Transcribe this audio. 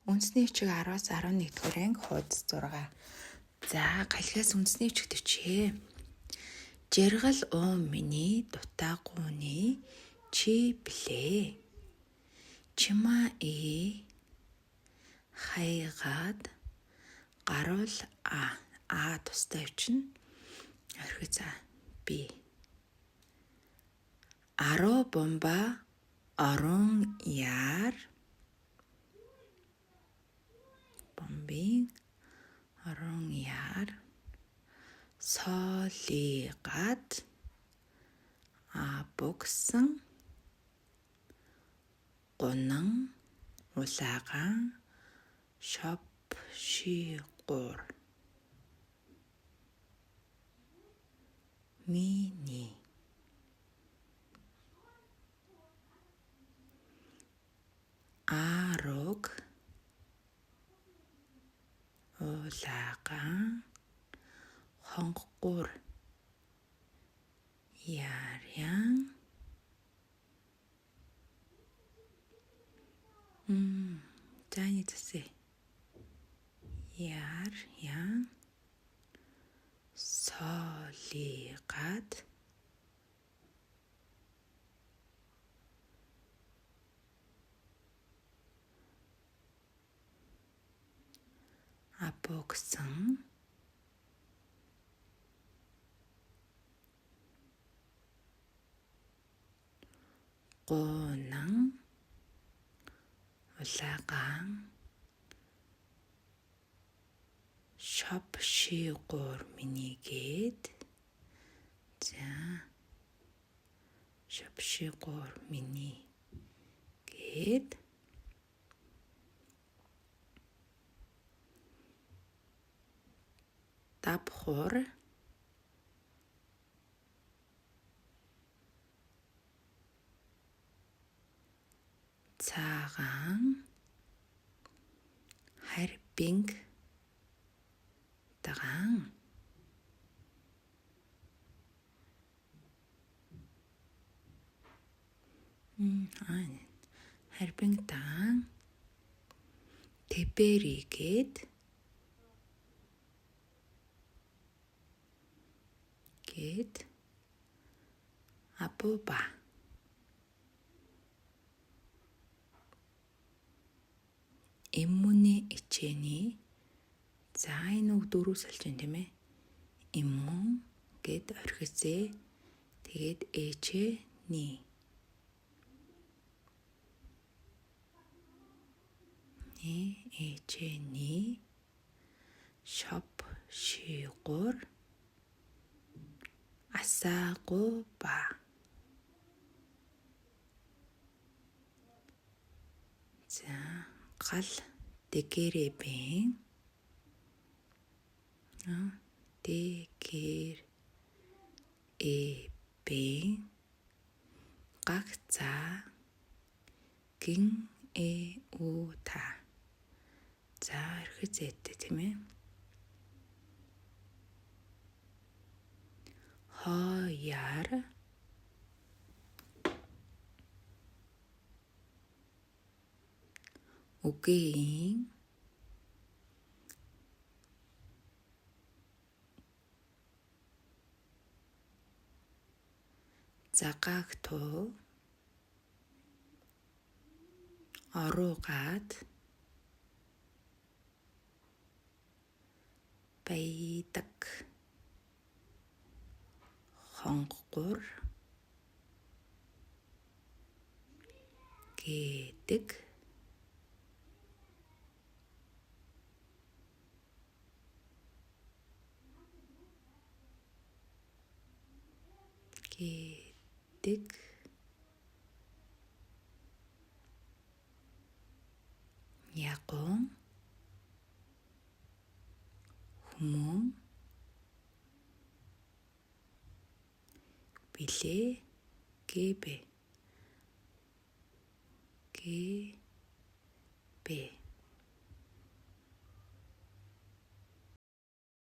Үндэсний бичиг 10-аас 11-р анги хуудас 6. За, галхиас үндэсний бичиг төчье. Жаргал миний дутаагууны чи блэ. Чима хайгаад гаруул тустай өвчин орхи за би. Аро бомба орон яар бомбин орон яар солигаад богсон гунан улаагаан шоп шигур миний арог улаагаан хонгур яарян таны тэсэ яарян солигаад богсон гунан улаагаан шоп шигур минийгээд за шоп шигур миний гээд давхур цагаан харбинг тагаан харбинг тагаан тэбэригээд абуба иммуны ичээний за энэ үг дөрөв салж байна тийм ээ. Иммун гэд орхицээ тэгээд ичээний ичээний шоп шигур асаагуба за гал дэгэребэн дэгэребэн гагца гин ута за орхицээтэй тийм ээ. Хаяар үгийн загаагтуу оруугаад байдаг хонгур гэдэг ягон хүмүүн билээ гэбэ